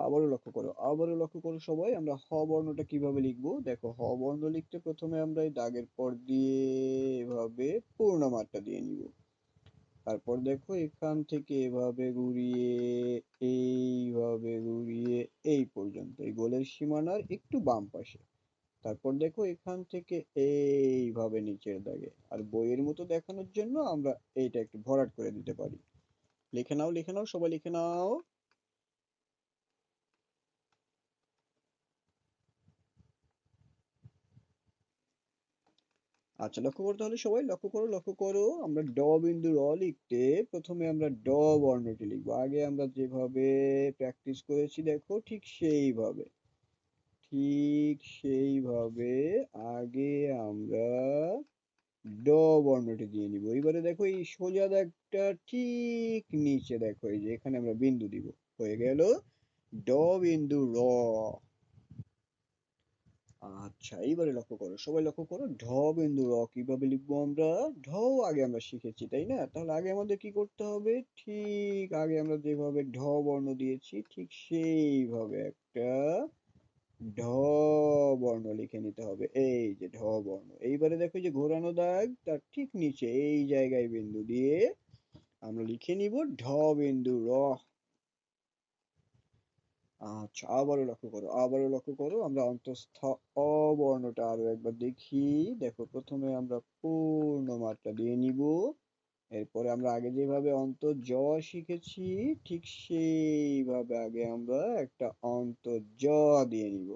আবারও লক্ষ্য করো সবাই, আমরা হ বর্ণটা কিভাবে লিখবো। দেখো, হ বর্ণ লিখতে প্রথমে আমরা এই দাগের পর দিয়ে এভাবে পূর্ণমাত্রা দিয়ে নিব। তারপর দেখো এখান থেকে এভাবে ঘুরিয়ে এই পর্যন্ত, এই গোলের সীমানার একটু বাম পাশে। তারপর দেখো এখান থেকে এইভাবে নিচের দাগে। আর বইয়ের মতো দেখানোর জন্য আমরা এইটা একটু ভরাট করে দিতে পারি। লিখে নাও সবাই, লিখে নাও। আচ্ছা, লক্ষ্য করতে হলে সবাই লক্ষ্য করো, আমরা ড বিন্দু র লিখতে প্রথমে আমরা ড বর্ণটি লিখবো। আগে আমরা যেভাবে প্র্যাকটিস করেছি দেখো, ঠিক সেইভাবে আগে আমরা ড বর্ণটি দিয়ে নিব। এবারে দেখো এই সোজা দাগটা ঠিক নিচে দেখো, এই যে এখানে আমরা বিন্দু দিব। হয়ে গেল ড বিন্দু র। আচ্ছা, এইবারে লক্ষ্য করো, ঢ বিন্দু র কিভাবে লিখবো আমরা। ঢ আগে আমরা শিখেছি তাই না, তাহলে আগে আমাদের কি করতে হবে, ঠিক আগে আমরা যেভাবে ঢ বর্ণ দিয়েছি ঠিক সেইভাবে একটা ঢ বর্ণ লিখে নিতে হবে। এই যে ঢ বর্ণ। এইবারে দেখো যে ঘোরানো দাগ তার ঠিক নিচে এই জায়গায় বিন্দু দিয়ে আমরা লিখে নিব ঢ বিন্দু র। আচ্ছা, আবারও লক্ষ্য করো, আমরা অন্তঃস্থ অ বর্ণটা আরো একবার দেখি। দেখো, প্রথমে আমরা পূর্ণ মাত্রা দিয়ে নিব। এরপরে আমরা আগে যেভাবে অন্ত জ শিখেছি ঠিক সেইভাবে আগে আমরা একটা অন্ত জ দিয়ে নিব।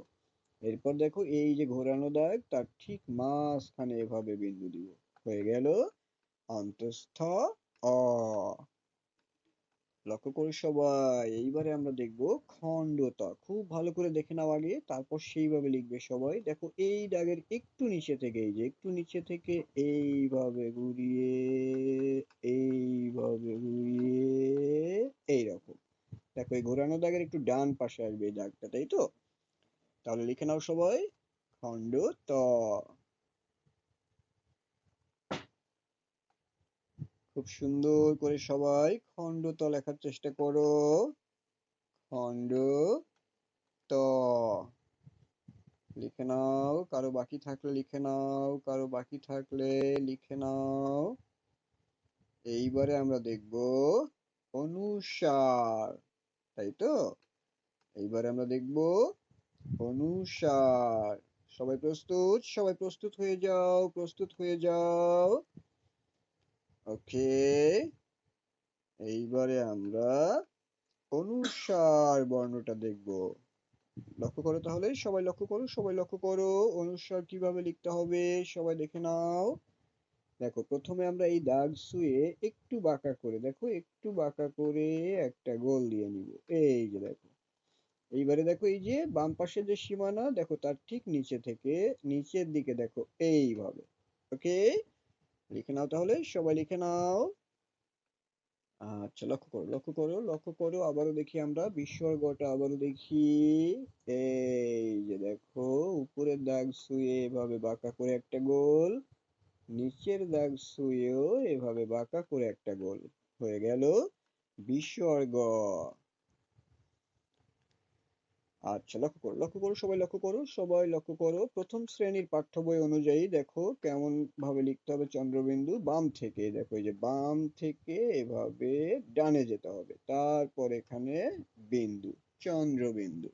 এরপর দেখো এই যে ঘোরানো দাগ তার ঠিক মাঝখানে এভাবে বিন্দু দিব। হয়ে গেল অন্তঃস্থ অ। লক্ষ্য করি সবাই, এইবারে আমরা দেখব খণ্ডতা। খুব ভালো করে দেখে নাও আগে, তারপর সেইভাবে লিখবে সবাই। দেখো এই দাগের একটু নিচে থেকে, এই যে একটু নিচে থেকে এইভাবে ঘুরিয়ে এইভাবে ঘুরিয়ে এইরকম। দেখো এই ঘোরানো দাগের একটু ডান পাশে আসবে এই দাগটা, তাই তো। তাহলে লিখে নাও সবাই, খণ্ডত। খুব সুন্দর করে সবাই খণ্ডত লেখার চেষ্টা করো। খণ্ড ত। লিখে নাও, কারো বাকি থাকলে লিখে নাও, লিখে নাও। এইবারে আমরা দেখব অনুসার, তাই তো। এইবারে আমরা দেখব অনুসার। সবাই প্রস্তুত হয়ে যাও। ওকে, এইবারে আমরা অনুসার বর্ণটা দেখব। লক্ষ্য করো তাহলে, সবাই লক্ষ্য করো, অনুসার কিভাবে লিখতে হবে সবাই দেখে নাও। দেখো, প্রথমে আমরা এই দাগ ছুঁয়ে একটু বাঁকা করে, দেখো একটু বাঁকা করে একটা গোল দিয়ে নিব। এই যে দেখো, এইবারে দেখো এই যে বাম পাশে যে সীমানা দেখো তার ঠিক নিচে থেকে নিচের দিকে দেখো এইভাবে। ওকে, লিখে নাও তাহলে, সবাই লিখে নাও। আচ্ছা, লক্ষ্য করো, আবারও দেখি, আমরা বিসর্গটা আবারও দেখি। এই যে দেখো, উপরের দাগ ছুঁয়ে এভাবে বাঁকা করে একটা গোল, নিচের দাগ ছুঁয়েও এভাবে বাঁকা করে একটা গোল। হয়ে গেল বিসর্গ। আচ্ছা, সবাই লক্ষ্য করো, প্রথম শ্রেণীর পাঠ্য বই অনুযায়ী দেখো কেমন ভাবে লিখতে হবে চন্দ্রবিন্দু। বাম থেকে দেখো, এই যে বাম থেকে এভাবে ডানে যেতে হবে, তারপর এখানে বিন্দু, চন্দ্রবিন্দু।